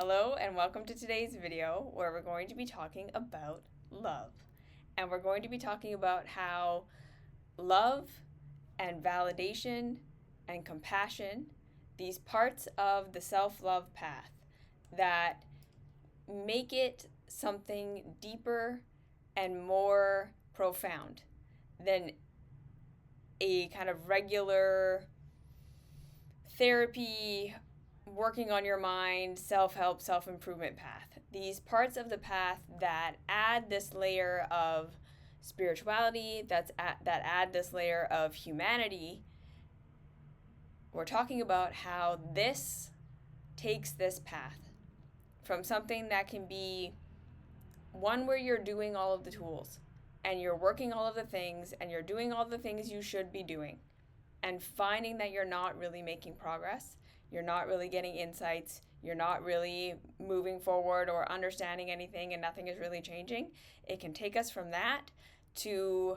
Hello and welcome to today's video where we're going to be talking about love. And we're going to be talking about how love and validation and compassion, these parts of the self-love path that make it something deeper and more profound than a kind of regular therapy, working on your mind, self-help, self-improvement path. These parts of the path that add this layer of spirituality, that add this layer of humanity. We're talking about how this takes this path from something that can be one where you're doing all of the tools and you're working all of the things and you're doing all the things you should be doing and finding that you're not really making progress. You're not really getting insights. You're not really moving forward or understanding anything, and nothing is really changing. It can take us from that to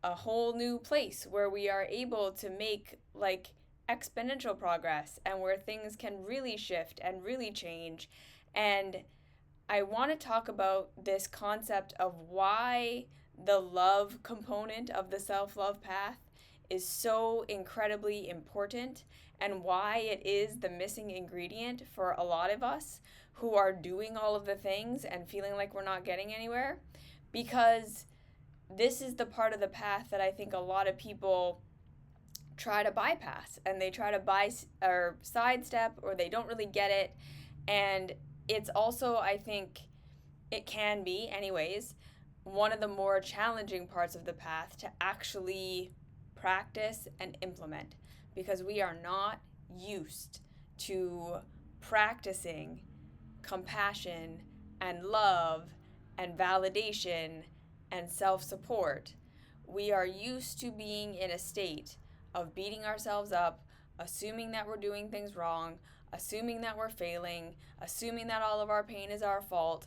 a whole new place where we are able to make like exponential progress and where things can really shift and really change. And I want to talk about this concept of why the love component of the self-love path is so incredibly important and why it is the missing ingredient for a lot of us who are doing all of the things and feeling like we're not getting anywhere, because this is the part of the path that I think a lot of people try to bypass and they try to or sidestep, or they don't really get it. And it's also, I think it can be anyways, one of the more challenging parts of the path to actually practice and implement, because we are not used to practicing compassion and love and validation and self-support. We are used to being in a state of beating ourselves up, assuming that we're doing things wrong, assuming that we're failing, assuming that all of our pain is our fault,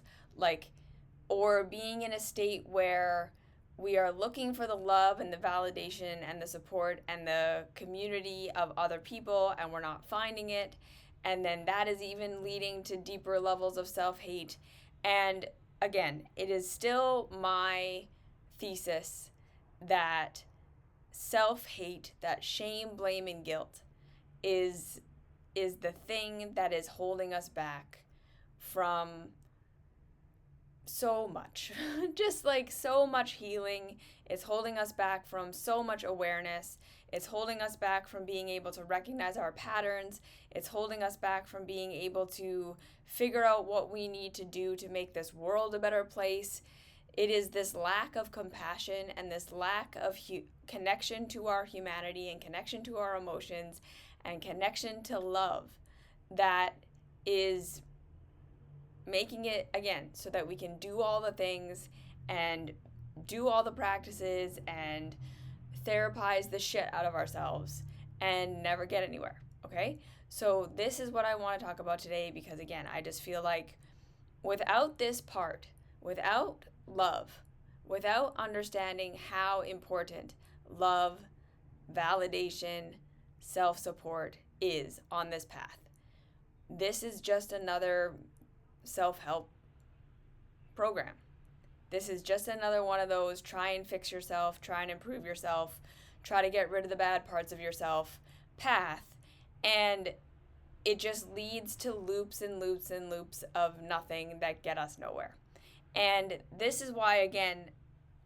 or being in a state where we are looking for the love and the validation and the support and the community of other people, and we're not finding it. And then that is even leading to deeper levels of self-hate. And again, it is still my thesis that self-hate, that shame, blame, and guilt is the thing that is holding us back from so much. Just like so much healing. It's holding us back from so much awareness. It's holding us back from being able to recognize our patterns. It's holding us back from being able to figure out what we need to do to make this world a better place. It is this lack of compassion and this lack of connection to our humanity and connection to our emotions and connection to love that is making it, again, so that we can do all the things and do all the practices and therapize the shit out of ourselves and never get anywhere, okay? So this is what I want to talk about today, because again, I just feel like without this part, without love, without understanding how important love, validation, self-support is on this path, this is just another self-help program. This is just another one of those try and fix yourself, try and improve yourself, try to get rid of the bad parts of yourself path. And it just leads to loops and loops and loops of nothing that get us nowhere. And this is why, again,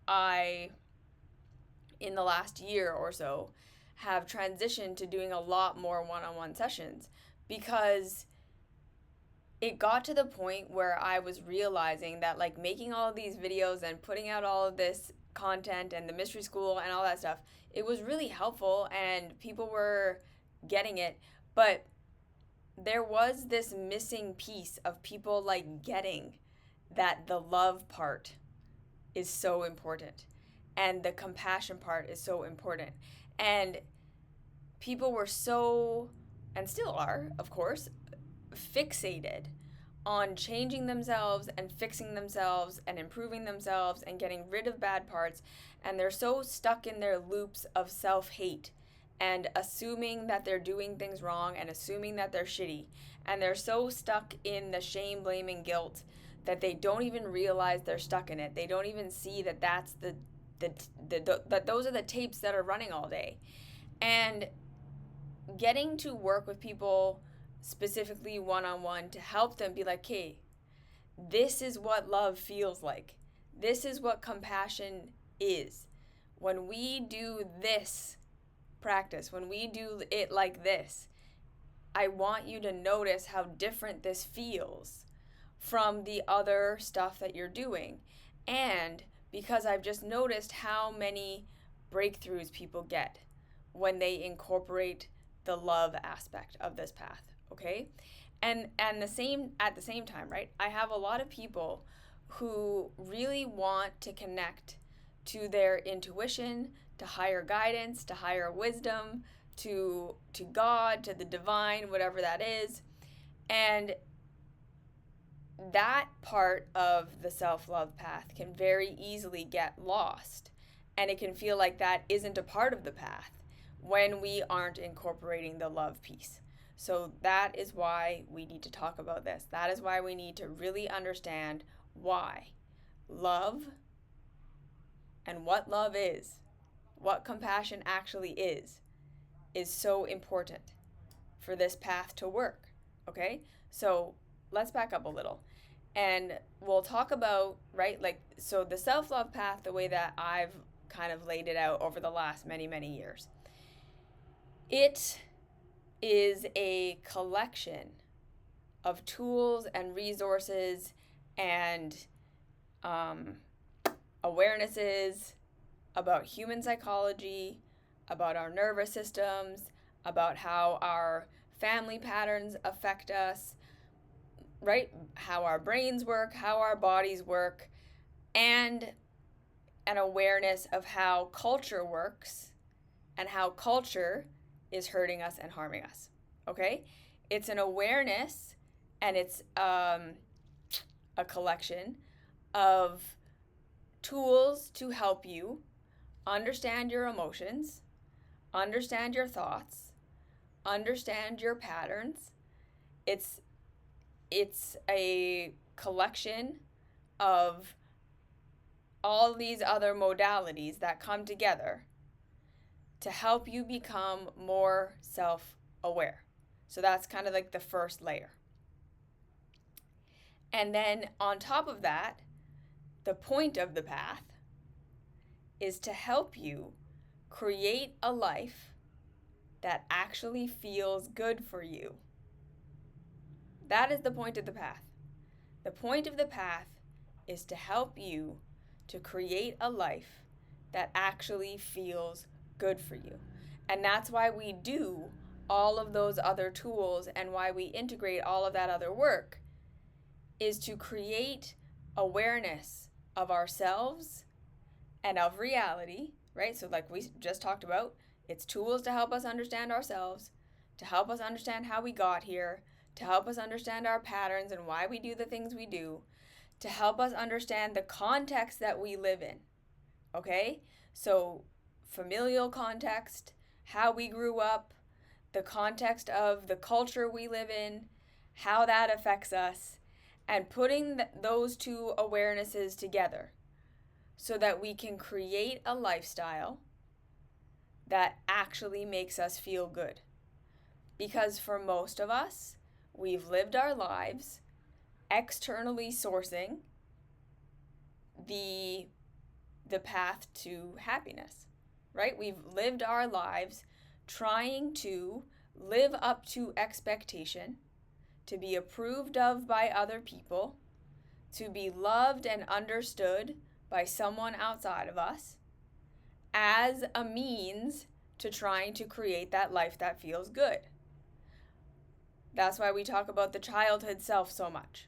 I, in the last year or so, have transitioned to doing a lot more one-on-one sessions, because it got to the point where I was realizing that making all of these videos and putting out all of this content and the mystery school and all that stuff, it was really helpful and people were getting it, but there was this missing piece of people getting that the love part is so important and the compassion part is so important. And people were so, and still are, of course, fixated on changing themselves and fixing themselves and improving themselves and getting rid of bad parts, and they're so stuck in their loops of self-hate and assuming that they're doing things wrong and assuming that they're shitty. And they're so stuck in the shame, blame, and guilt that they don't even realize they're stuck in it. They don't even see that that's that those are the tapes that are running all day. And getting to work with people specifically one-on-one to help them be like, hey, this is what love feels like. This is what compassion is. When we do this practice, when we do it like this, I want you to notice how different this feels from the other stuff that you're doing. And because I've just noticed how many breakthroughs people get when they incorporate the love aspect of this path, okay? And at the same time, right? I have a lot of people who really want to connect to their intuition, to higher guidance, to higher wisdom, to God, to the divine, whatever that is. And that part of the self-love path can very easily get lost. And it can feel like that isn't a part of the path when we aren't incorporating the love piece. So that is why we need to talk about this. That is why we need to really understand why love and what love is, what compassion actually is so important for this path to work, okay? So let's back up a little and we'll talk about, right, like, so the self-love path, the way that I've kind of laid it out over the last many, many years, it is a collection of tools and resources and awarenesses about human psychology, about our nervous systems, about how our family patterns affect us, right? How our brains work, how our bodies work, and an awareness of how culture works and how culture is hurting us and harming us, okay? It's an awareness, and it's a collection of tools to help you understand your emotions, understand your thoughts, understand your patterns. It's a collection of all these other modalities that come together to help you become more self-aware. So that's kind of like the first layer. And then on top of that, the point of the path is to help you create a life that actually feels good for you. That is the point of the path. The point of the path is to help you to create a life that actually feels good for you. And that's why we do all of those other tools and why we integrate all of that other work, is to create awareness of ourselves and of reality, right? So like we just talked about, it's tools to help us understand ourselves, to help us understand how we got here, to help us understand our patterns and why we do the things we do, to help us understand the context that we live in, okay? So familial context, how we grew up, the context of the culture we live in, how that affects us, and putting those two awarenesses together so that we can create a lifestyle that actually makes us feel good. Because for most of us, we've lived our lives externally sourcing the path to happiness, right? We've lived our lives trying to live up to expectation, to be approved of by other people, to be loved and understood by someone outside of us, as a means to trying to create that life that feels good. That's why we talk about the childhood self so much,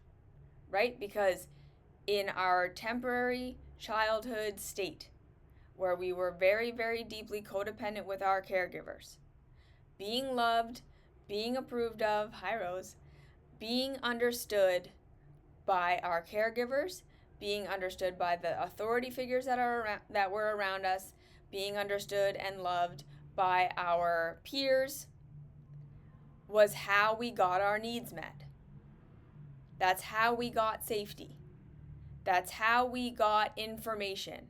right? Because in our temporary childhood state, where we were very, very deeply codependent with our caregivers, being loved, being approved of, hi Rose, being understood by our caregivers, being understood by the authority figures that were around us, being understood and loved by our peers was how we got our needs met. That's how we got safety. That's how we got information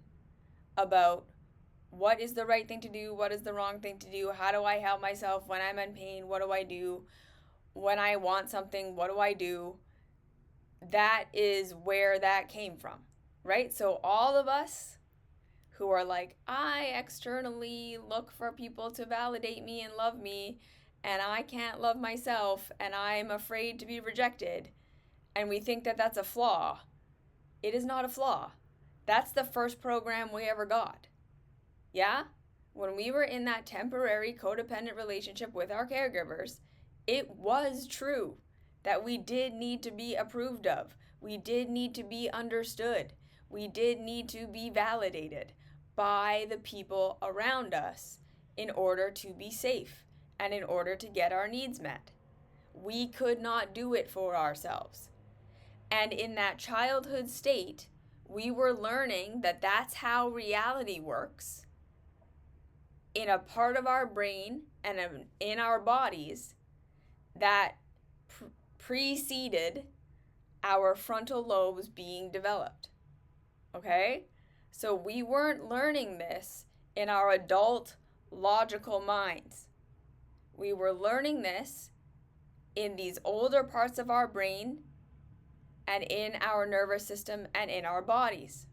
about what is the right thing to do, what is the wrong thing to do, how do I help myself when I'm in pain, what do I do, when I want something, what do I do? That is where that came from, right? So all of us who are like, I externally look for people to validate me and love me, and I can't love myself, and I'm afraid to be rejected, and we think that that's a flaw. It is not a flaw. That's the first program we ever got. Yeah? When we were in that temporary codependent relationship with our caregivers, it was true that we did need to be approved of. We did need to be understood. We did need to be validated by the people around us in order to be safe and in order to get our needs met. We could not do it for ourselves. And in that childhood state, we were learning that that's how reality works in a part of our brain and in our bodies that preceded our frontal lobes being developed. Okay? So we weren't learning this in our adult logical minds. We were learning this in these older parts of our brain and in our nervous system and in our bodies.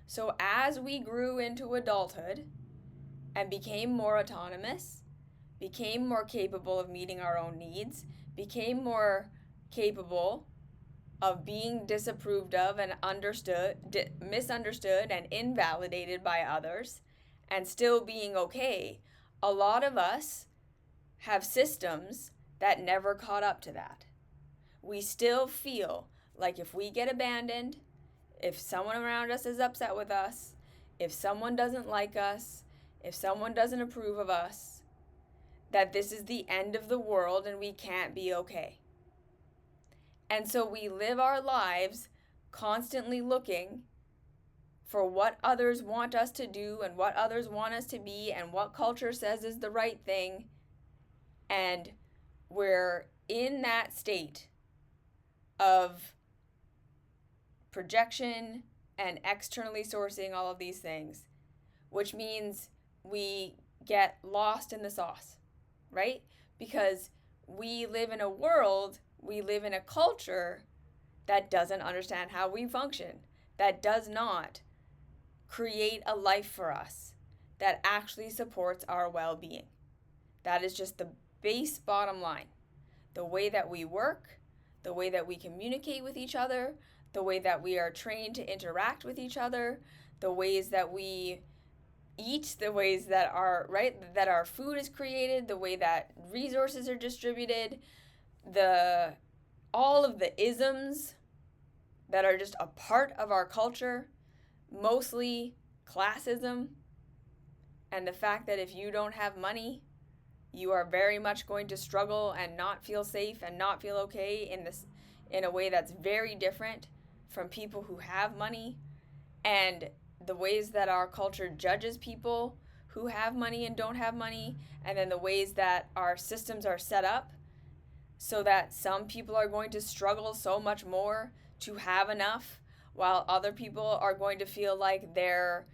So as we grew into adulthood and became more autonomous, became more capable of meeting our own needs, became more capable of being disapproved of and misunderstood and invalidated by others, and still being okay, a lot of us have systems that never caught up to that. We still feel like if we get abandoned, if someone around us is upset with us, if someone doesn't like us, if someone doesn't approve of us, that this is the end of the world and we can't be okay. And so we live our lives constantly looking for what others want us to do and what others want us to be and what culture says is the right thing. And we're in that state of projection and externally sourcing all of these things, which means we get lost in the sauce, right? Because we live in a world, we live in a culture that doesn't understand how we function, that does not create a life for us that actually supports our well-being. That is just the base bottom line. The way that we work, the way that we communicate with each other, the way that we are trained to interact with each other, the ways that we eat, the ways that our food is created, the way that resources are distributed, all of the isms that are just a part of our culture, mostly classism, and the fact that if you don't have money, you are very much going to struggle and not feel safe and not feel okay in a way that's very different from people who have money, and the ways that our culture judges people who have money and don't have money, and then the ways that our systems are set up so that some people are going to struggle so much more to have enough, while other people are going to feel like their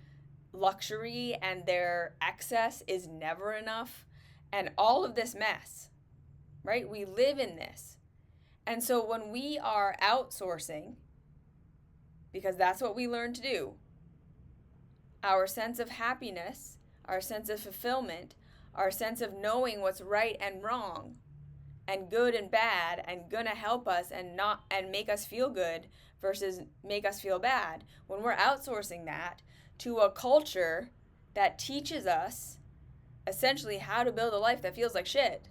luxury and their excess is never enough, and all of this mess, right? We live in this. And so when we are outsourcing, because that's what we learn to do, our sense of happiness, our sense of fulfillment, our sense of knowing what's right and wrong and good and bad and gonna help us and make us feel good versus make us feel bad, when we're outsourcing that to a culture that teaches us essentially how to build a life that feels like shit,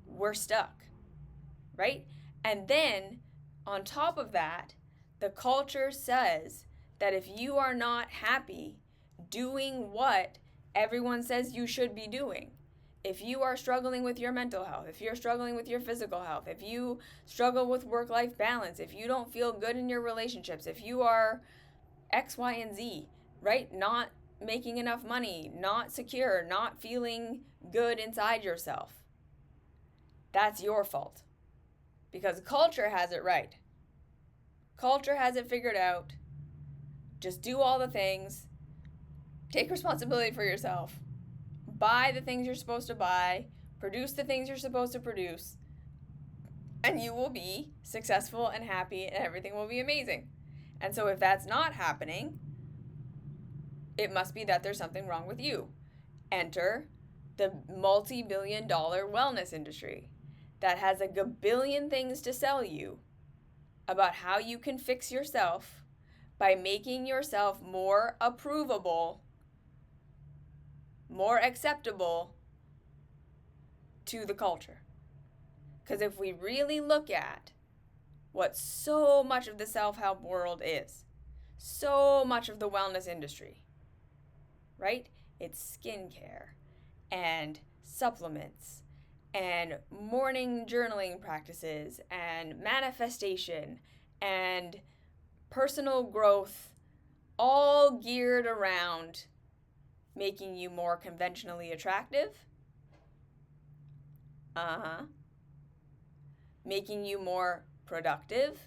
we're stuck, right? And then on top of that, the culture says that if you are not happy doing what everyone says you should be doing, if you are struggling with your mental health, if you're struggling with your physical health, if you struggle with work-life balance, if you don't feel good in your relationships, if you are X, Y, and Z, right? Not making enough money, not secure, not feeling good inside yourself. That's your fault. Because culture has it right. Culture has it figured out. Just do all the things. Take responsibility for yourself. Buy the things you're supposed to buy. Produce the things you're supposed to produce. And you will be successful and happy and everything will be amazing. And so if that's not happening, it must be that there's something wrong with you. Enter the multi-billion-dollar wellness industry that has a gabillion things to sell you about how you can fix yourself by making yourself more approvable, more acceptable to the culture. Because if we really look at what so much of the self-help world is, so much of the wellness industry, right? It's skincare and supplements and morning journaling practices and manifestation and personal growth, all geared around making you more conventionally attractive. Making you more productive.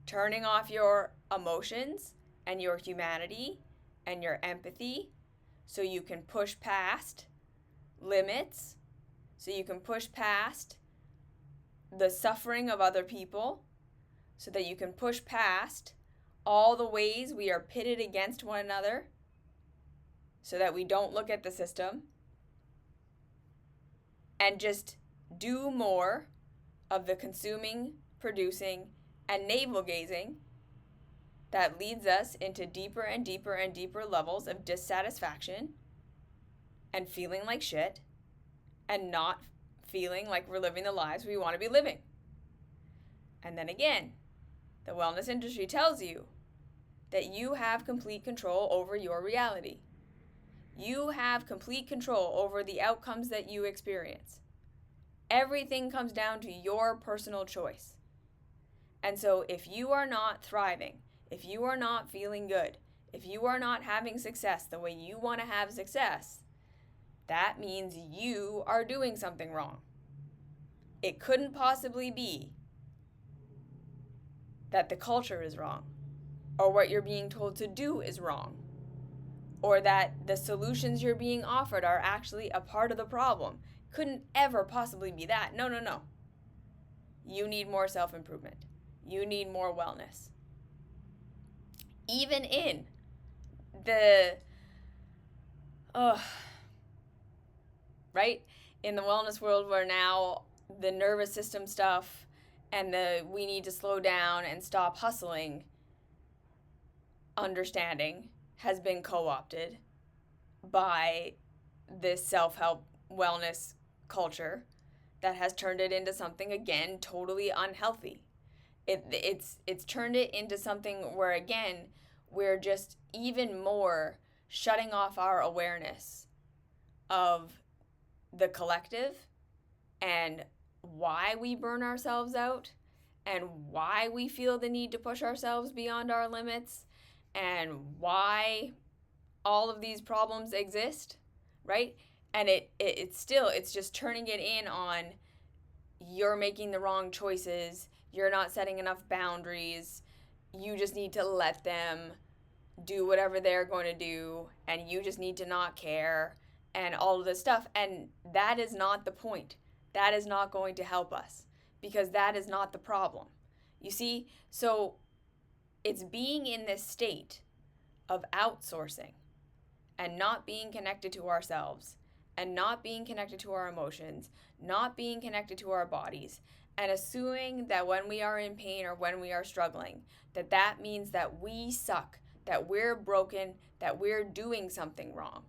Turning off your emotions and your humanity and your empathy so you can push past limits, so you can push past the suffering of other people, so that you can push past all the ways we are pitted against one another, so that we don't look at the system, and just do more of the consuming, producing, and navel-gazing that leads us into deeper and deeper and deeper levels of dissatisfaction and feeling like shit and not feeling like we're living the lives we want to be living. And then again, the wellness industry tells you that you have complete control over your reality. You have complete control over the outcomes that you experience. Everything comes down to your personal choice. And so if you are not thriving, if you are not feeling good, if you are not having success the way you want to have success, that means you are doing something wrong. It couldn't possibly be that the culture is wrong, or what you're being told to do is wrong, or that the solutions you're being offered are actually a part of the problem. Couldn't ever possibly be that. No. You need more self-improvement. You need more wellness. Even in the, right? In the wellness world where now the nervous system stuff and the we need to slow down and stop hustling understanding has been co-opted by this self-help wellness culture that has turned it into something, again, totally unhealthy. It's turned it into something where, again, we're just even more shutting off our awareness of the collective and why we burn ourselves out and why we feel the need to push ourselves beyond our limits and why all of these problems exist, right? And it's just turning it in on you're making the wrong choices, you're not setting enough boundaries, you just need to let them do whatever they're going to do, and you just need to not care, and all of this stuff. And that is not the point. That is not going to help us, because that is not the problem. You see, so it's being in this state of outsourcing and not being connected to ourselves and not being connected to our emotions, not being connected to our bodies, and assuming that when we are in pain or when we are struggling, that means that we suck, that we're broken, that we're doing something wrong.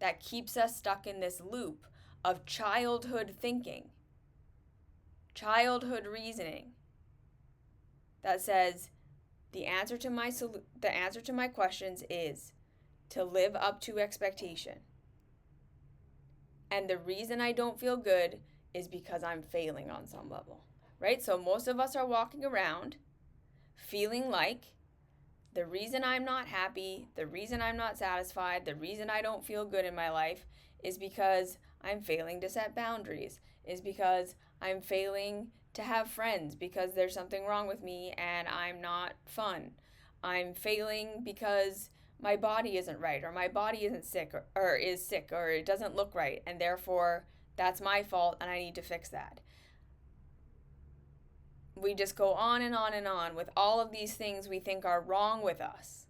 That keeps us stuck in this loop of childhood thinking, childhood reasoning that says the answer to my questions is to live up to expectation. And the reason I don't feel good is because I'm failing on some level, right? So most of us are walking around feeling like The reason I'm not happy, the reason I'm not satisfied, the reason I don't feel good in my life is because I'm failing to set boundaries, is because I'm failing to have friends because there's something wrong with me and I'm not fun. I'm failing because my body isn't right, or my body isn't sick, or is sick, or it doesn't look right, and therefore that's my fault and I need to fix that. We just go on and on and on with all of these things we think are wrong with us.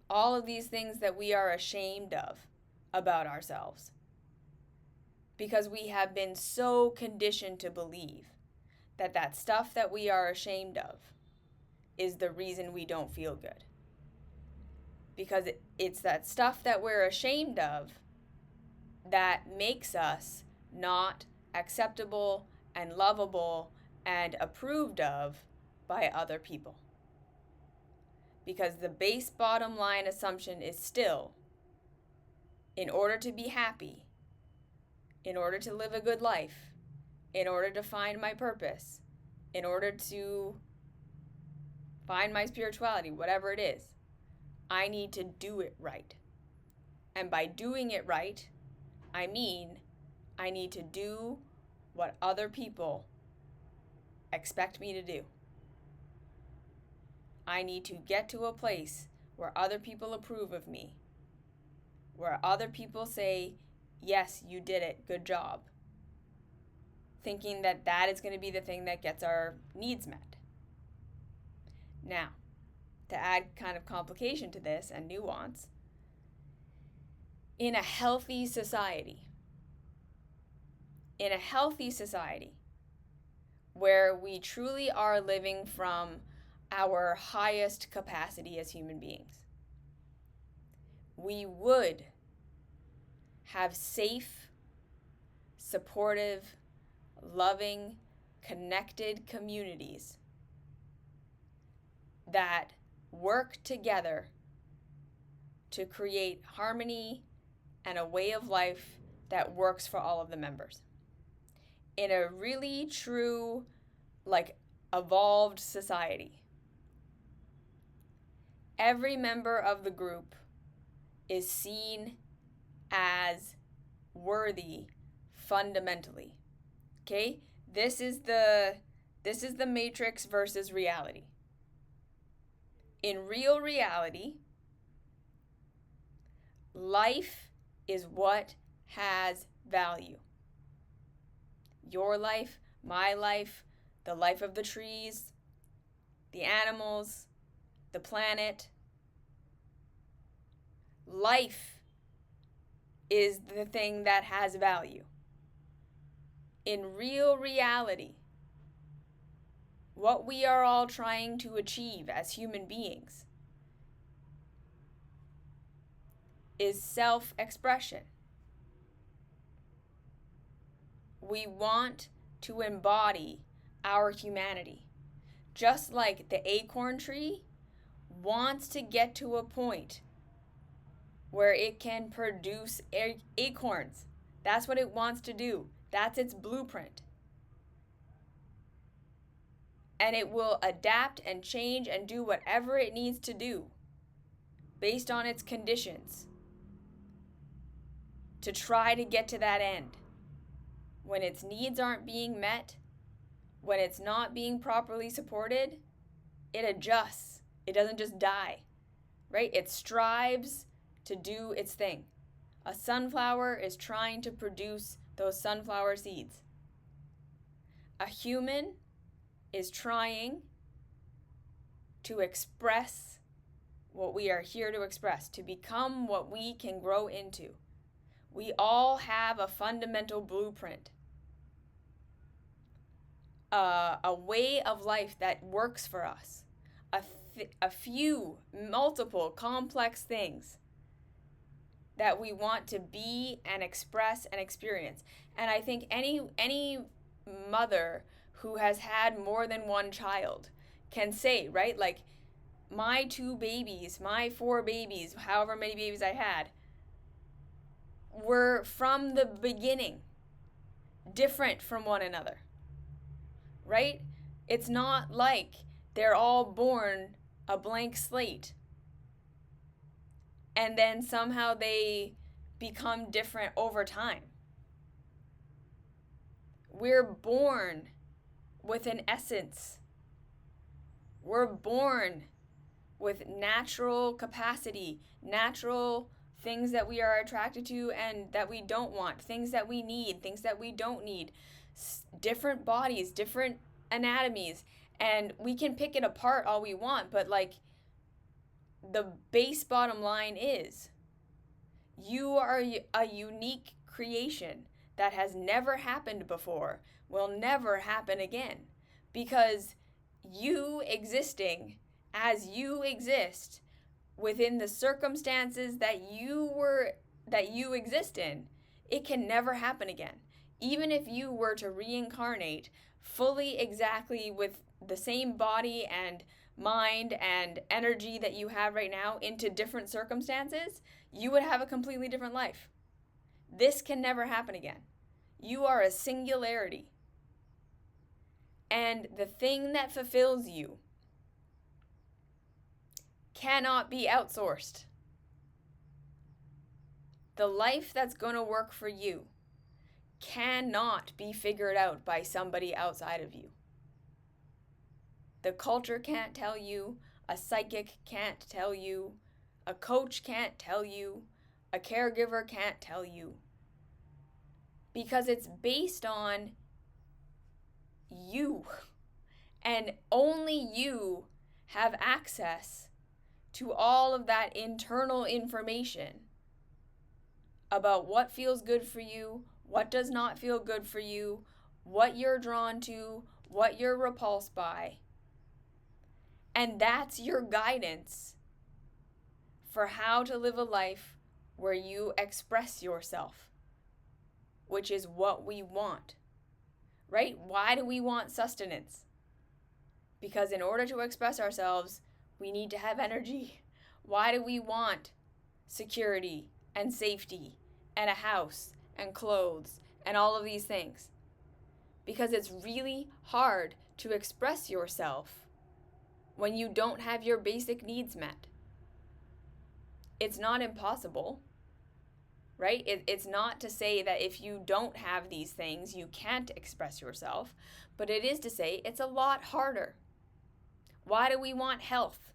All of these things that we are ashamed of about ourselves. Because we have been so conditioned to believe that that stuff that we are ashamed of is the reason we don't feel good. Because it's that stuff that we're ashamed of that makes us not acceptable and lovable and approved of by other people. Because the base bottom line assumption is still, in order to be happy, in order to live a good life, in order to find my purpose, in order to find my spirituality, whatever it is, I need to do it right. And by doing it right, I mean I need to do what other people expect me to do. I need to get to a place where other people approve of me, where other people say, yes, you did it, good job, thinking that that is going to be the thing that gets our needs met. Now, to add kind of complication to this and nuance, in a healthy society where we truly are living from our highest capacity as human beings, we would have safe, supportive, loving, connected communities that work together to create harmony and a way of life that works for all of the members. In a really true, evolved society, every member of the group is seen as worthy fundamentally. Okay? This is the matrix versus reality. In real reality, life is what has value. Your life, my life, the life of the trees, the animals, the planet. Life is the thing that has value. In real reality, what we are all trying to achieve as human beings is self-expression. We want to embody our humanity. Just like the acorn tree wants to get to a point where it can produce acorns. That's what it wants to do. That's its blueprint. And it will adapt and change and do whatever it needs to do based on its conditions to try to get to that end. When its needs aren't being met, when it's not being properly supported, it adjusts. It doesn't just die, right? It strives to do its thing. A sunflower is trying to produce those sunflower seeds. A human is trying to express what we are here to express, to become what we can grow into. We all have a fundamental blueprint, a way of life that works for us, a few, multiple, complex things that we want to be and express and experience. And I think any mother who has had more than one child can say, right? Like, my 2 babies, my 4 babies, however many babies I had, were from the beginning different from one another, right? It's not like they're all born a blank slate, and then somehow they become different over time. We're born with an essence. We're born with natural capacity, natural things that we are attracted to and that we don't want, things that we need, things that we don't need, different bodies, different anatomies, and we can pick it apart all we want, but like the base bottom line is you are a unique creation that has never happened before, will never happen again, because you existing as you exist within the circumstances that you exist in, it can never happen again. Even if you were to reincarnate fully exactly with the same body and mind and energy that you have right now into different circumstances, you would have a completely different life. This can never happen again. You are a singularity. And the thing that fulfills you cannot be outsourced. The life that's going to work for you cannot be figured out by somebody outside of you. The culture can't tell you, a psychic can't tell you, a coach can't tell you, a caregiver can't tell you. Because it's based on you. And only you have access to all of that internal information about what feels good for you, what does not feel good for you, what you're drawn to, what you're repulsed by. And that's your guidance for how to live a life where you express yourself, which is what we want, right? Why do we want sustenance? Because in order to express ourselves, we need to have energy. Why do we want security and safety and a house and clothes and all of these things? Because it's really hard to express yourself when you don't have your basic needs met. It's not impossible, right? It's not to say that if you don't have these things, you can't express yourself, but it is to say it's a lot harder. Why do we want health?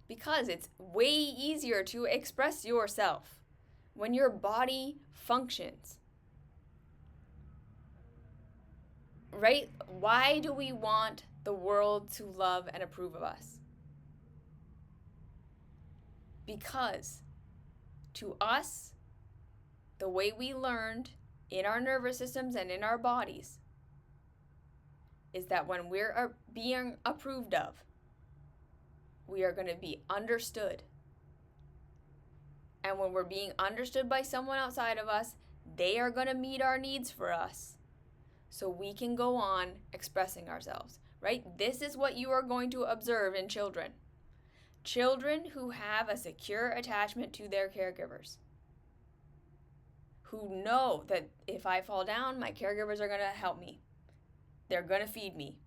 Because it's way easier to express yourself when your body functions. Right? Why do we want the world to love and approve of us? Because to us, the way we learned in our nervous systems and in our bodies is that when we're being approved of, we are going to be understood. And when we're being understood by someone outside of us, they are going to meet our needs for us so we can go on expressing ourselves, right? This is what you are going to observe in children. Children who have a secure attachment to their caregivers, who know that if I fall down, my caregivers are going to help me. They're going to feed me.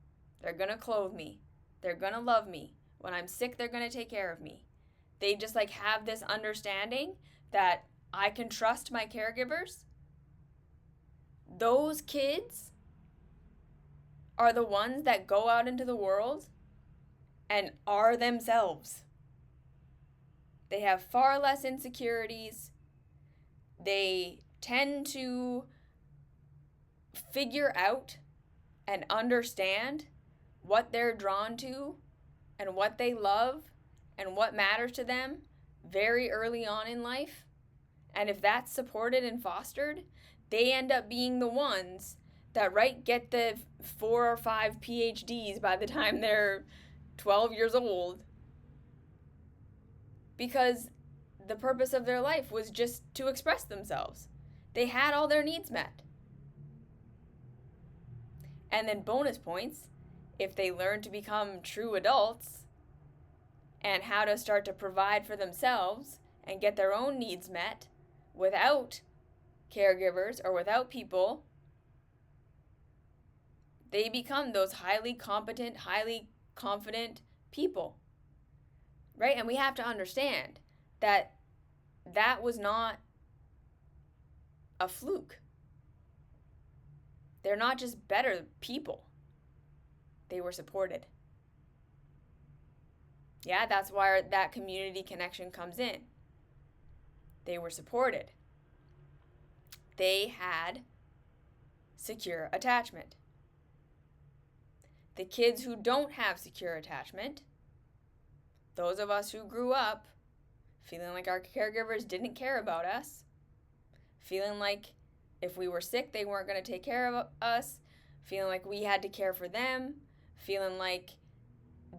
They're going to clothe me. They're going to love me. When I'm sick, they're going to take care of me. They just like have this understanding that I can trust my caregivers. Those kids are the ones that go out into the world and are themselves. They have far less insecurities. They tend to figure out and understand what they're drawn to and what they love and what matters to them very early on in life. And if that's supported and fostered, they end up being the ones that, right, get the 4 or 5 PhDs by the time they're 12 years old. Because the purpose of their life was just to express themselves. They had all their needs met. And then bonus points, if they learn to become true adults and how to start to provide for themselves and get their own needs met without caregivers or without people, they become those highly competent, highly confident people, right? And we have to understand that that was not a fluke. They're not just better people. They were supported. Yeah, that's why that community connection comes in. They were supported. They had secure attachment. The kids who don't have secure attachment, those of us who grew up feeling like our caregivers didn't care about us, feeling like if we were sick, they weren't going to take care of us, feeling like we had to care for them, feeling like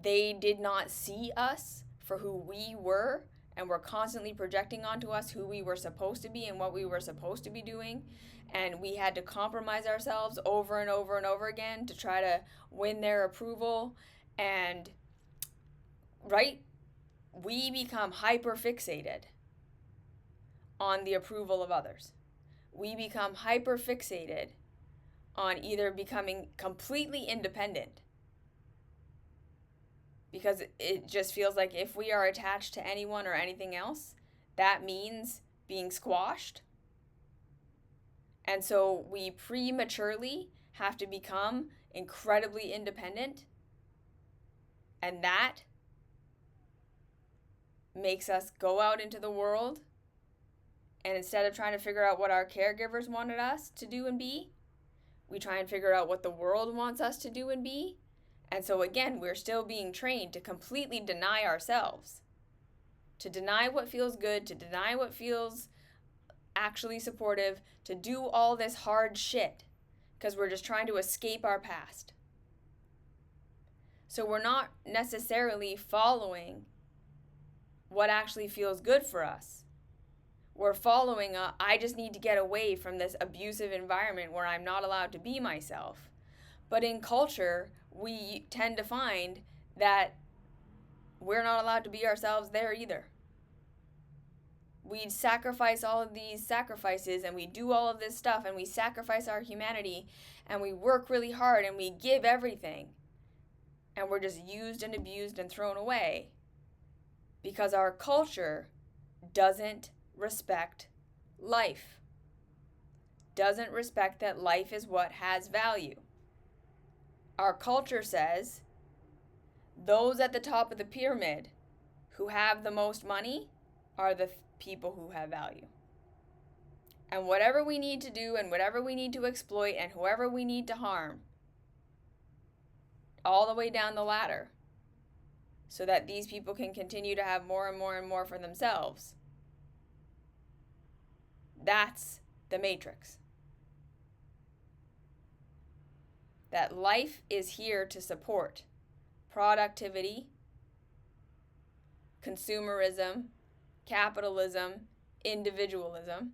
they did not see us for who we were and were constantly projecting onto us who we were supposed to be and what we were supposed to be doing. And we had to compromise ourselves over and over and over again to try to win their approval. And, right, we become hyper fixated on the approval of others. We become hyper fixated on either becoming completely independent, because it just feels like if we are attached to anyone or anything else, that means being squashed. And so we prematurely have to become incredibly independent. And that makes us go out into the world, and instead of trying to figure out what our caregivers wanted us to do and be, we try and figure out what the world wants us to do and be. And so again, we're still being trained to completely deny ourselves, to deny what feels good, to deny what feels actually supportive, to do all this hard shit because we're just trying to escape our past. So we're not necessarily following what actually feels good for us. We're following I just need to get away from this abusive environment where I'm not allowed to be myself. But in culture, we tend to find that we're not allowed to be ourselves there either. We sacrifice all of these sacrifices, and we do all of this stuff, and we sacrifice our humanity, and we work really hard, and we give everything. And we're just used and abused and thrown away because our culture doesn't respect life, doesn't respect that life is what has value. Our culture says those at the top of the pyramid who have the most money are the people who have value. And whatever we need to do and whatever we need to exploit and whoever we need to harm, all the way down the ladder, so that these people can continue to have more and more and more for themselves. That's the matrix. That life is here to support productivity, consumerism, capitalism, individualism,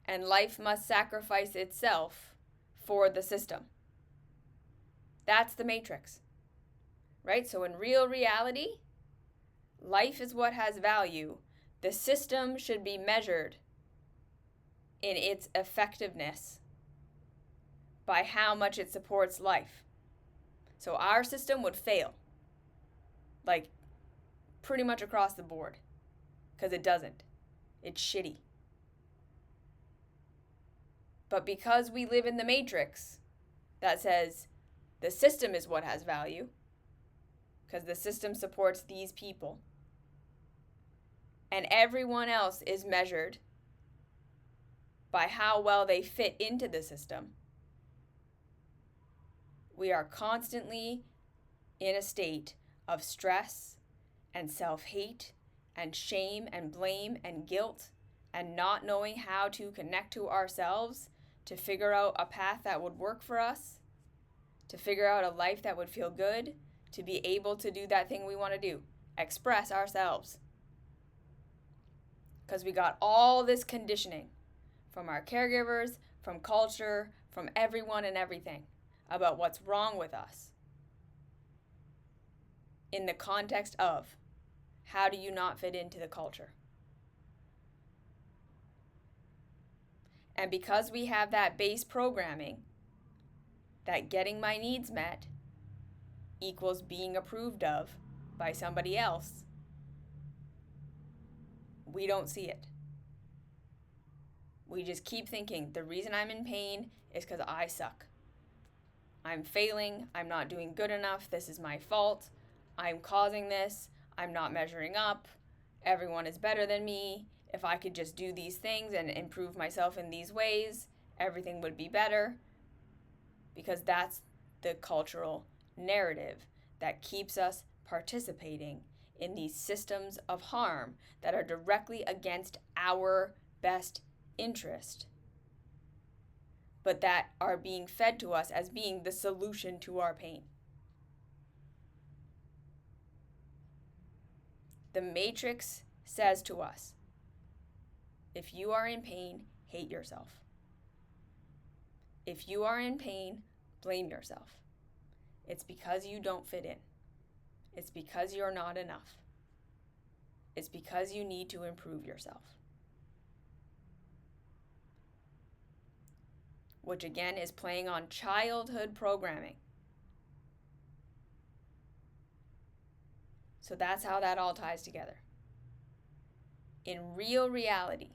and life must sacrifice itself for the system. That's the matrix, right? So in real reality, life is what has value. The system should be measured in its effectiveness by how much it supports life. So our system would fail, like pretty much across the board, because it doesn't. It's shitty. But because we live in the matrix that says the system is what has value, because the system supports these people, and everyone else is measured by how well they fit into the system, we are constantly in a state of stress and self-hate and shame and blame and guilt and not knowing how to connect to ourselves to figure out a path that would work for us, to figure out a life that would feel good, to be able to do that thing we want to do, express ourselves. Because we got all this conditioning from our caregivers, from culture, from everyone and everything about what's wrong with us in the context of how do you not fit into the culture? And because we have that base programming that getting my needs met equals being approved of by somebody else, we don't see it. We just keep thinking the reason I'm in pain is because I suck. I'm failing. I'm not doing good enough. This is my fault. I'm causing this. I'm not measuring up. Everyone is better than me. If I could just do these things and improve myself in these ways, everything would be better. Because that's the cultural narrative that keeps us participating in these systems of harm that are directly against our best interest, but that are being fed to us as being the solution to our pain. The Matrix says to us, if you are in pain, hate yourself. If you are in pain, blame yourself. It's because you don't fit in. It's because you're not enough. It's because you need to improve yourself. Which again is playing on childhood programming. So that's how that all ties together. In real reality,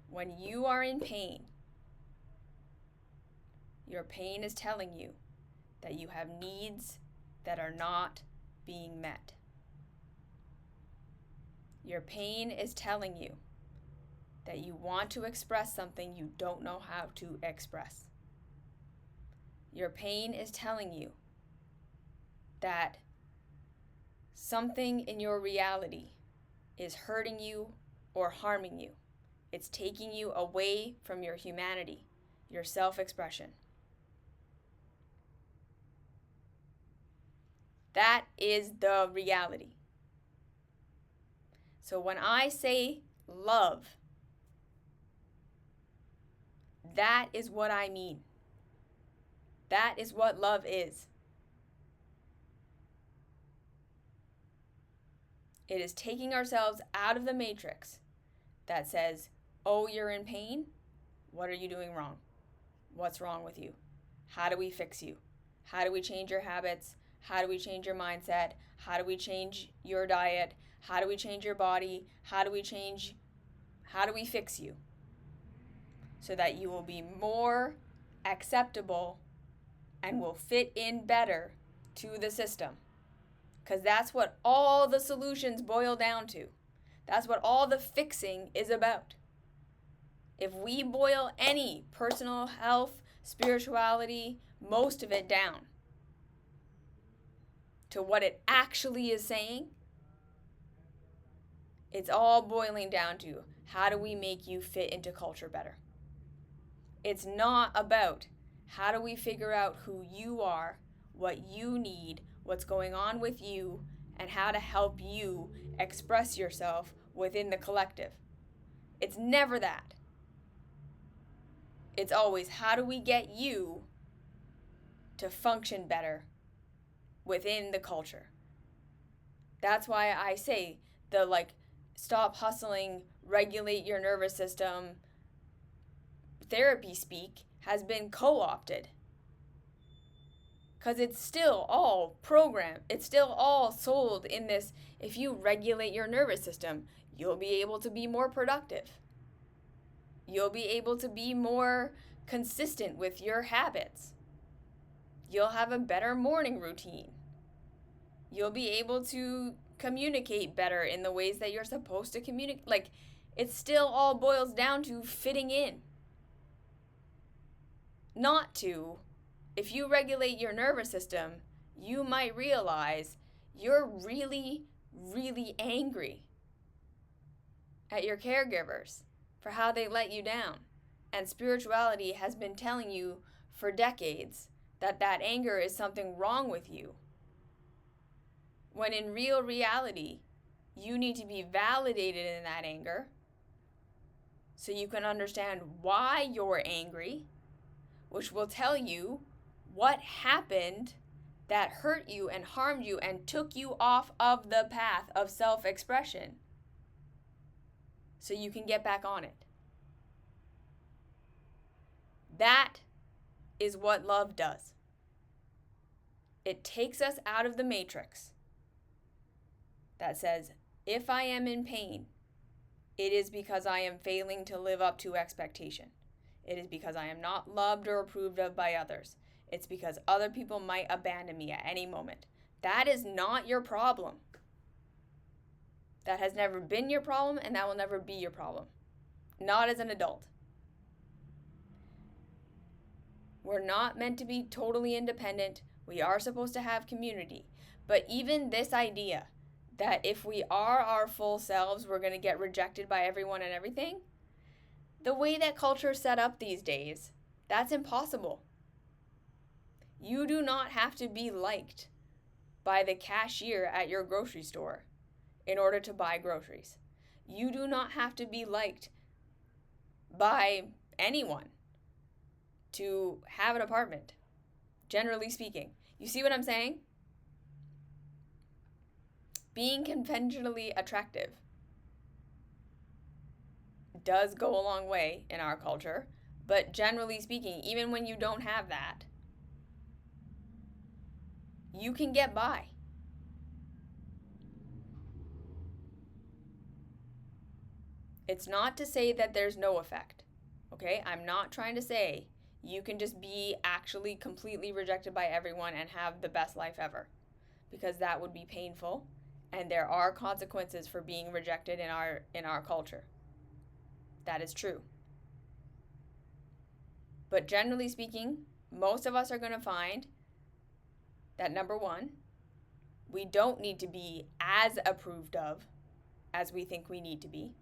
when you are in pain, your pain is telling you that you have needs that are not being met. Your pain is telling you that you want to express something you don't know how to express. Your pain is telling you that something in your reality is hurting you or harming you. It's taking you away from your humanity, your self-expression. That is the reality. So when I say love, that is what I mean. That is what love is. It is taking ourselves out of the matrix that says, oh, you're in pain? What are you doing wrong? What's wrong with you? How do we fix you? How do we change your habits? How do we change your mindset? How do we change your diet? How do we change your body? How do we fix you? So that you will be more acceptable and will fit in better to the system. Because that's what all the solutions boil down to. That's what all the fixing is about. If we boil any personal health, spirituality, most of it down to what it actually is saying, it's all boiling down to how do we make you fit into culture better. It's not about how do we figure out who you are, what you need, what's going on with you, and how to help you express yourself within the collective. It's never that. It's always how do we get you to function better within the culture. That's why I say the stop hustling, regulate your nervous system therapy speak has been co-opted. Because it's still all programmed. It's still all sold in this, if you regulate your nervous system, you'll be able to be more productive. You'll be able to be more consistent with your habits. You'll have a better morning routine. You'll be able to communicate better in the ways that you're supposed to communicate. It still all boils down to fitting in. Not to, if you regulate your nervous system, you might realize you're really, really angry at your caregivers for how they let you down. And spirituality has been telling you for decades that that anger is something wrong with you. When in real reality, you need to be validated in that anger so you can understand why you're angry, which will tell you what happened that hurt you and harmed you and took you off of the path of self-expression so you can get back on it. That is what love does. It takes us out of the matrix that says, if I am in pain, it is because I am failing to live up to expectation. It is because I am not loved or approved of by others. It's because other people might abandon me at any moment. That is not your problem. That has never been your problem, and that will never be your problem. Not as an adult. We're not meant to be totally independent. We are supposed to have community. But even this idea that if we are our full selves, we're going to get rejected by everyone and everything, the way that culture is set up these days, that's impossible. You do not have to be liked by the cashier at your grocery store in order to buy groceries. You do not have to be liked by anyone to have an apartment, generally speaking. You see what I'm saying? Being conventionally attractive does go a long way in our culture, but generally speaking, even when you don't have that, you can get by. It's not to say that there's no effect, okay? I'm not trying to say you can just be actually completely rejected by everyone and have the best life ever, because that would be painful, and there are consequences for being rejected in our culture. That is true. But generally speaking, most of us are going to find that, number one, we don't need to be as approved of as we think we need to be.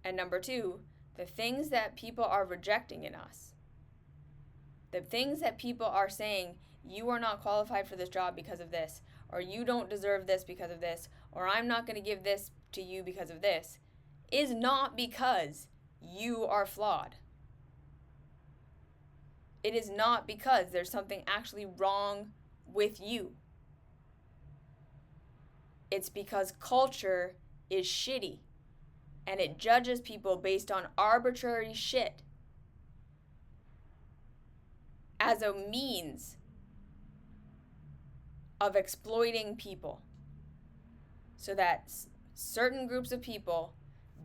And number two, the things that people are rejecting in us, the things that people are saying, you are not qualified for this job because of this, or you don't deserve this because of this, or I'm not going to give this to you because of this, is not because you are flawed. It is not because there's something actually wrong with you. It's because culture is shitty and it judges people based on arbitrary shit as a means of exploiting people so that certain groups of people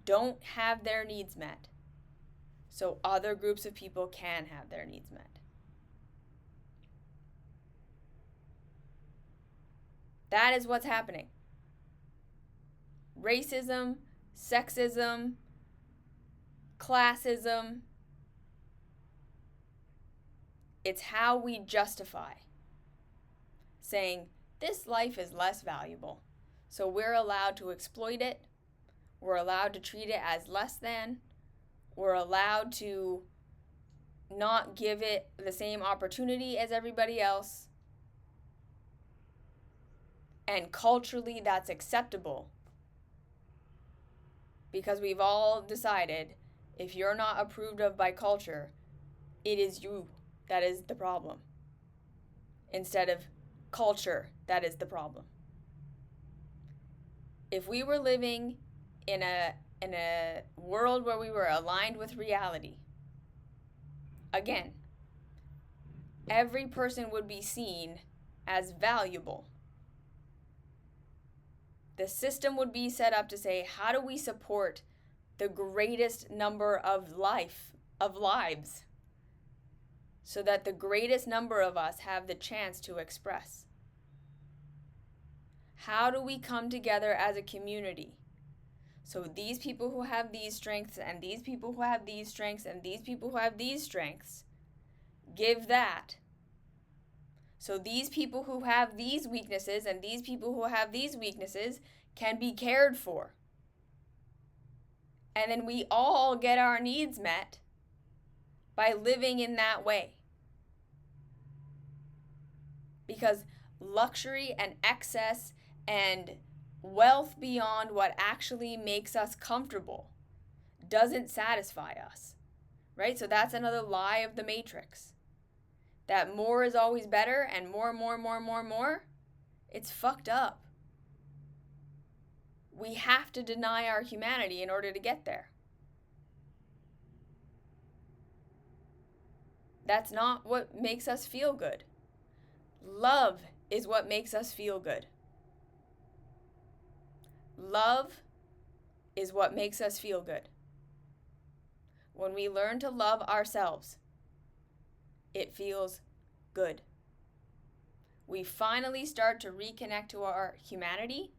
don't have their needs met, so other groups of people can have their needs met. That is what's happening. Racism, sexism, classism, it's how we justify saying this life is less valuable, so we're allowed to exploit it, we're allowed to treat it as less than, we're allowed to not give it the same opportunity as everybody else, and culturally that's acceptable because we've all decided if you're not approved of by culture, it is you that is the problem instead of culture that is the problem. If we were living in a world where we were aligned with reality, again, every person would be seen as valuable. The system would be set up to say, how do we support the greatest number of lives so that the greatest number of us have the chance to express? How do we come together as a community? So these people who have these strengths and these people who have these strengths and these people who have these strengths give that. So these people who have these weaknesses and these people who have these weaknesses can be cared for. And then we all get our needs met by living in that way. Because luxury and excess and wealth beyond what actually makes us comfortable doesn't satisfy us, right? So that's another lie of the matrix. That more is always better and more, it's fucked up. We have to deny our humanity in order to get there. That's not what makes us feel good. Love is what makes us feel good. Love is what makes us feel good. When we learn to love ourselves, it feels good. We finally start to reconnect to our humanity,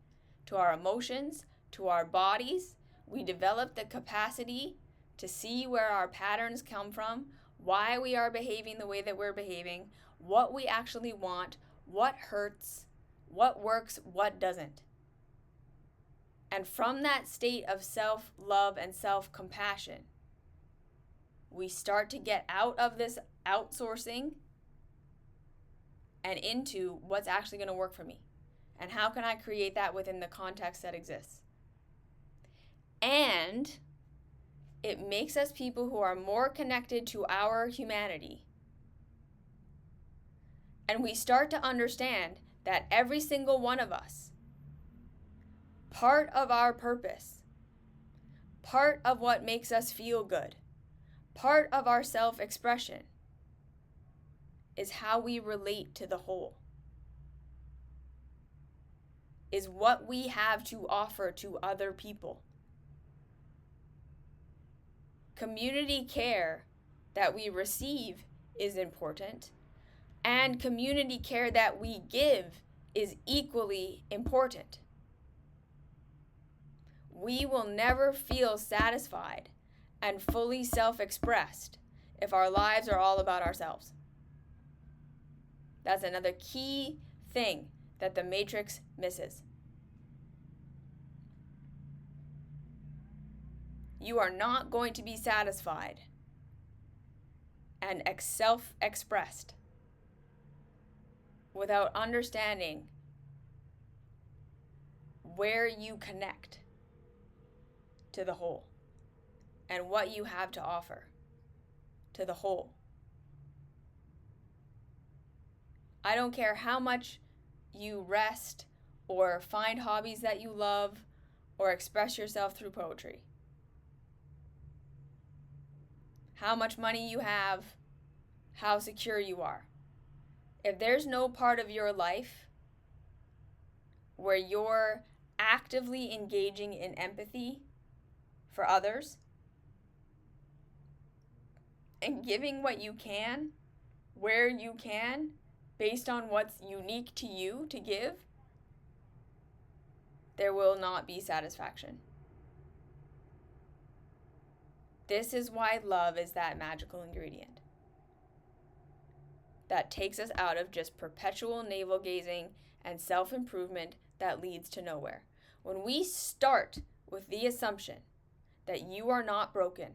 to our emotions, to our bodies. We develop the capacity to see where our patterns come from, why we are behaving the way that we're behaving, what we actually want, what hurts, what works, what doesn't. And from that state of self-love and self-compassion, we start to get out of this outsourcing and into what's actually going to work for me. And how can I create that within the context that exists? And it makes us people who are more connected to our humanity. And we start to understand that every single one of us, part of our purpose, part of what makes us feel good, part of our self-expression is how we relate to the whole, is what we have to offer to other people. Community care that we receive is important, and community care that we give is equally important. We will never feel satisfied and fully self-expressed if our lives are all about ourselves. That's another key thing that the Matrix misses. You are not going to be satisfied and self-expressed without understanding where you connect to the whole and what you have to offer to the whole. I don't care how much you rest or find hobbies that you love or express yourself through poetry. How much money you have, how secure you are. If there's no part of your life where you're actively engaging in empathy for others and giving what you can, where you can, based on what's unique to you to give, there will not be satisfaction. This is why love is that magical ingredient that takes us out of just perpetual navel-gazing and self-improvement that leads to nowhere. When we start with the assumption that you are not broken,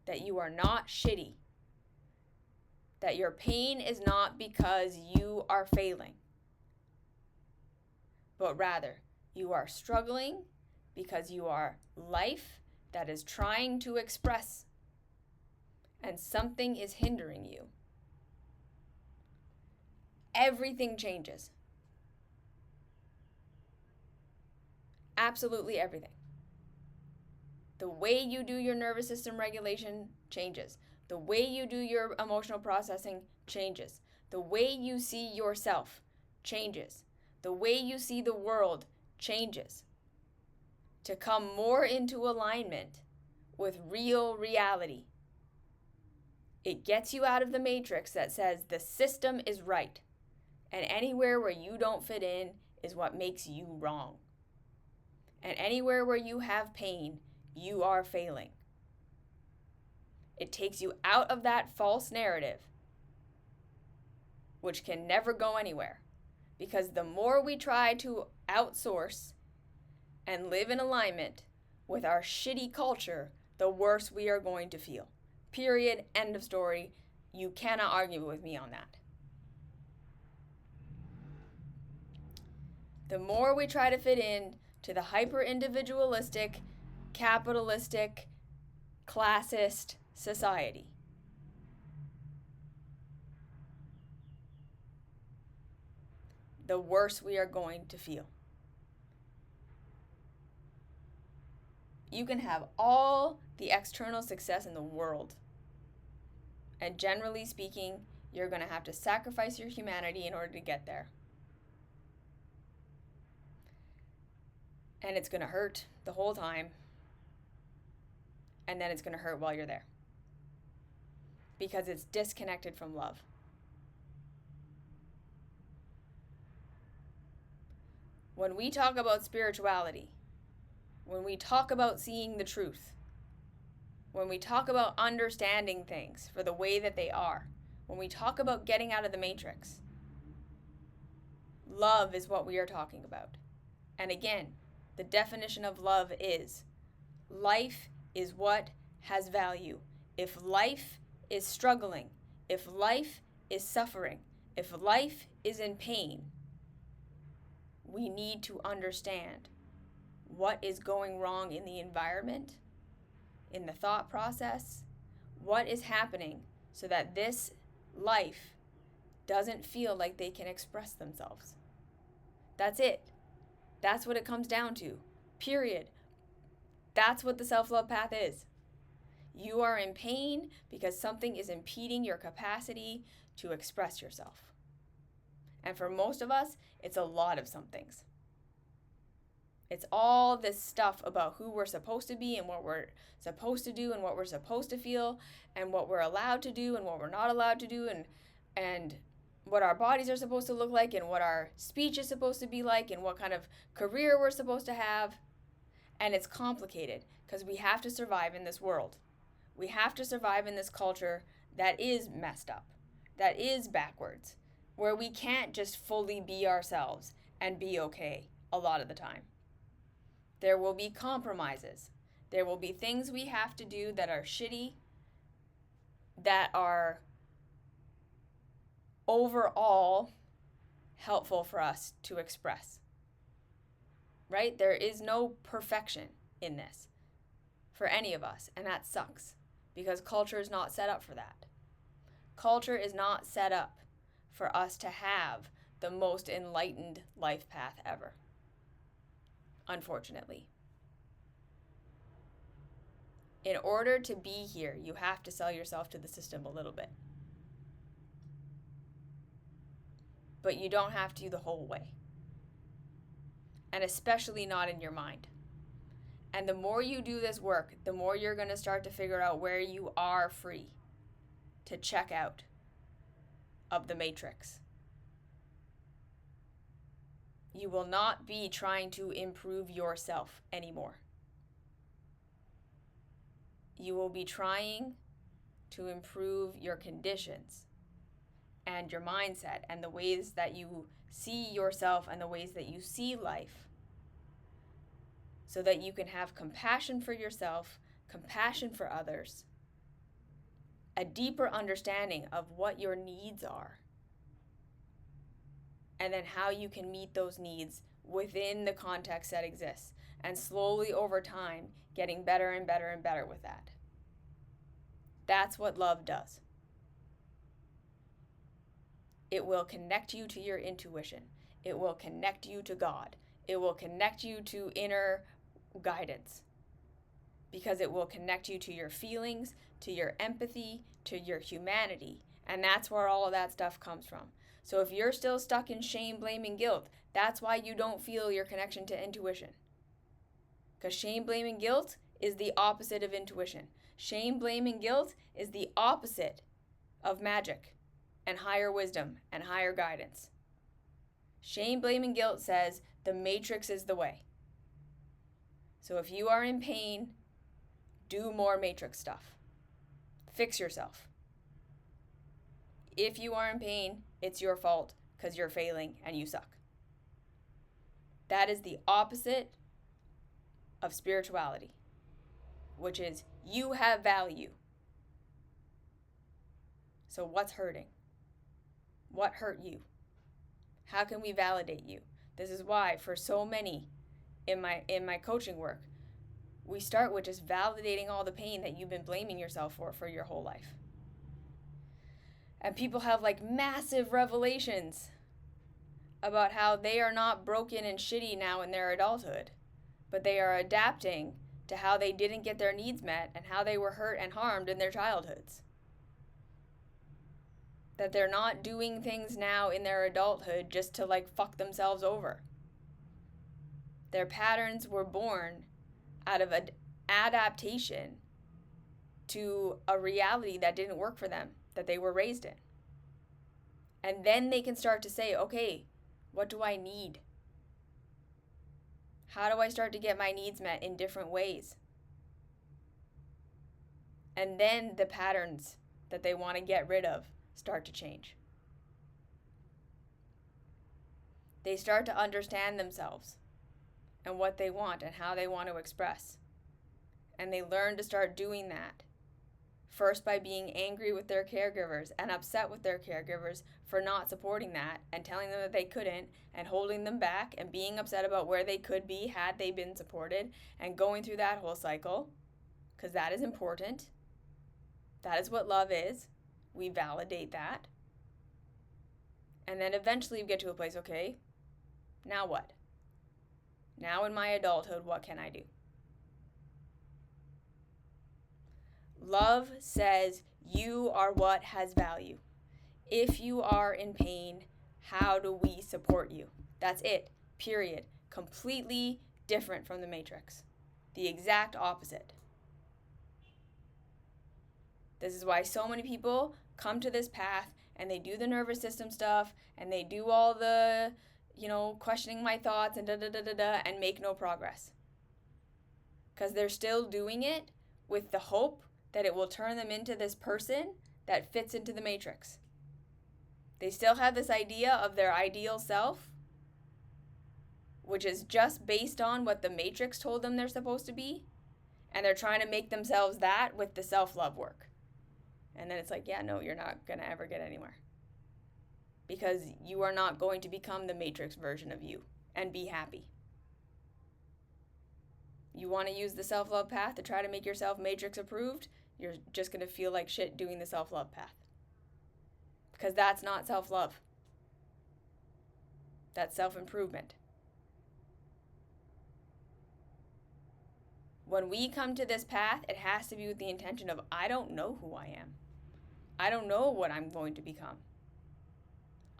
that you are not shitty, that your pain is not because you are failing, but rather you are struggling because you are life that is trying to express and something is hindering you, everything changes. Absolutely everything. The way you do your nervous system regulation changes. The way you do your emotional processing changes. The way you see yourself changes. The way you see the world changes to come more into alignment with real reality. It gets you out of the matrix that says the system is right, and anywhere where you don't fit in is what makes you wrong. And anywhere where you have pain, you are failing. It takes you out of that false narrative, which can never go anywhere. Because the more we try to outsource and live in alignment with our shitty culture, the worse we are going to feel. Period. End of story. You cannot argue with me on that. The more we try to fit in to the hyper-individualistic, capitalistic, classist society, the worse we are going to feel. You can have all the external success in the world, And generally speaking, you're going to have to sacrifice your humanity in order to get there. And it's going to hurt the whole time. And then it's going to hurt while you're there. Because it's disconnected from love. When we talk about spirituality, when we talk about seeing the truth, when we talk about understanding things for the way that they are, when we talk about getting out of the matrix, love is what we are talking about. And again, the definition of love is life is what has value. If life is struggling, if life is suffering, if life is in pain, we need to understand what is going wrong in the environment, in the thought process, what is happening so that this life doesn't feel like they can express themselves. That's it. That's what it comes down to. Period. That's what the self-love path is. You are in pain because something is impeding your capacity to express yourself. And for most of us, it's a lot of somethings. It's all this stuff about who we're supposed to be and what we're supposed to do and what we're supposed to feel and what we're allowed to do and what we're not allowed to do and what our bodies are supposed to look like and what our speech is supposed to be like and what kind of career we're supposed to have. And it's complicated because we have to survive in this world. We have to survive in this culture that is messed up, that is backwards, where we can't just fully be ourselves and be okay a lot of the time. There will be compromises. There will be things we have to do that are shitty, that are overall helpful for us to express. Right? There is no perfection in this for any of us, and that sucks because culture is not set up for that. Culture is not set up for us to have the most enlightened life path ever. Unfortunately. In order to be here, you have to sell yourself to the system a little bit. But you don't have to the whole way. And especially not in your mind. And the more you do this work, the more you're going to start to figure out where you are free to check out of the matrix. You will not be trying to improve yourself anymore. You will be trying to improve your conditions and your mindset and the ways that you see yourself and the ways that you see life so that you can have compassion for yourself, compassion for others, a deeper understanding of what your needs are, and then how you can meet those needs within the context that exists, and slowly over time getting better and better and better with that. That's what love does. It will connect you to your intuition. It will connect you to God. It will connect you to inner guidance. Because it will connect you to your feelings, to your empathy, to your humanity. And that's where all of that stuff comes from. So if you're still stuck in shame, blame, and guilt, that's why you don't feel your connection to intuition. Because shame, blame, and guilt is the opposite of intuition. Shame, blame, and guilt is the opposite of magic and higher wisdom and higher guidance. Shame, blame, and guilt says the matrix is the way. So if you are in pain, do more matrix stuff. Fix yourself. If you are in pain, it's your fault because you're failing and you suck. That is the opposite of spirituality, which is you have value. So what's hurting? What hurt you? How can we validate you? This is why for so many in my coaching work, we start with just validating all the pain that you've been blaming yourself for your whole life. And people have like massive revelations about how they are not broken and shitty now in their adulthood, but they are adapting to how they didn't get their needs met and how they were hurt and harmed in their childhoods. that they're not doing things now in their adulthood just to like fuck themselves over. Their patterns were born out of an adaptation to a reality that didn't work for them, that they were raised in. And then they can start to say, okay, what do I need? How do I start to get my needs met in different ways? And then the patterns that they want to get rid of start to change. They start to understand themselves and what they want and how they want to express. And they learn to start doing that. First by being angry with their caregivers and upset with their caregivers for not supporting that and telling them that they couldn't and holding them back and being upset about where they could be had they been supported and going through that whole cycle, because that is important. That is what love is. We validate that. And then eventually we get to a place, okay, now what? Now in my adulthood, what can I do? Love says you are what has value. If you are in pain, how do we support you? That's it, period. Completely different from the Matrix. The exact opposite. This is why so many people come to this path and they do the nervous system stuff and they do all the, questioning my thoughts and and make no progress. Because they're still doing it with the hope that it will turn them into this person that fits into the Matrix. They still have this idea of their ideal self, which is just based on what the Matrix told them they're supposed to be, and they're trying to make themselves that with the self-love work. And then it's like, yeah, no, you're not going to ever get anywhere. Because you are not going to become the Matrix version of you and be happy. You want to use the self-love path to try to make yourself Matrix approved, you're just going to feel like shit doing the self-love path. Because that's not self-love. That's self-improvement. When we come to this path, it has to be with the intention of, I don't know who I am. I don't know what I'm going to become.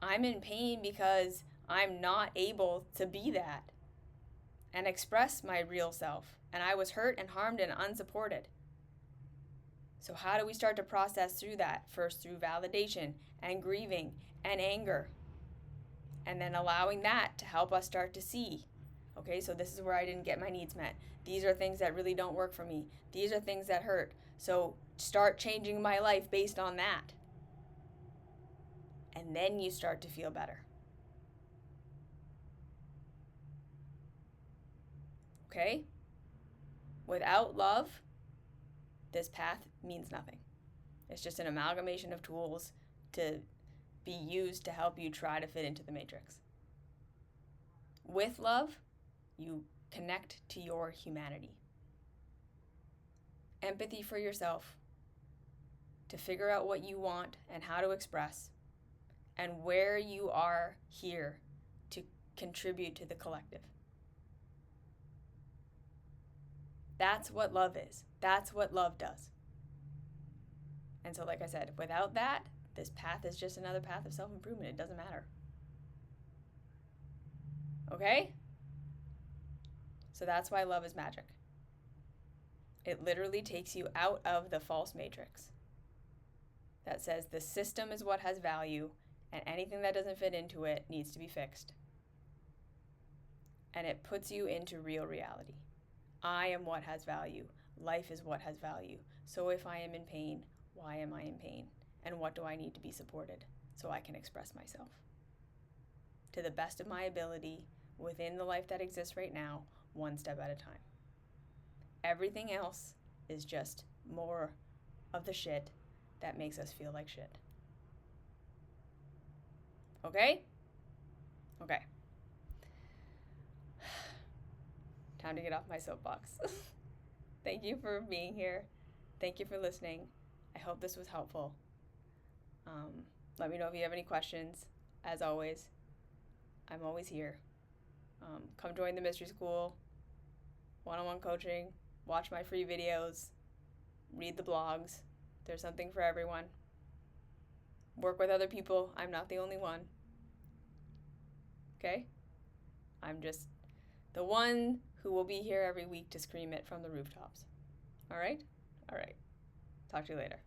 I'm in pain because I'm not able to be that and express my real self. And I was hurt and harmed and unsupported. So how do we start to process through that? First through validation and grieving and anger. And then allowing that to help us start to see, okay, so this is where I didn't get my needs met. These are things that really don't work for me. These are things that hurt. So start changing my life based on that. And then you start to feel better. Okay? Without love, this path means nothing. It's just an amalgamation of tools to be used to help you try to fit into the Matrix. With love, you connect to your humanity. Empathy for yourself, to figure out what you want and how to express, and where you are here to contribute to the collective. That's what love is. That's what love does. And so, like I said, without that, this path is just another path of self-improvement. It doesn't matter. Okay? So that's why love is magic. It literally takes you out of the false matrix that says the system is what has value and anything that doesn't fit into it needs to be fixed. And it puts you into real reality. I am what has value. Life is what has value. So if I am in pain, why am I in pain? And what do I need to be supported so I can express myself? To the best of my ability, within the life that exists right now, one step at a time. Everything else is just more of the shit that makes us feel like shit. Okay? Okay. Time to get off my soapbox. Thank you for being here. Thank you for listening. I hope this was helpful. Let me know if you have any questions. As always, I'm always here. Come join the Mystery School, one-on-one coaching, watch my free videos, read the blogs. There's something for everyone. Work with other people. I'm not the only one. Okay? I'm just the one who will be here every week to scream it from the rooftops. All right? All right. Talk to you later.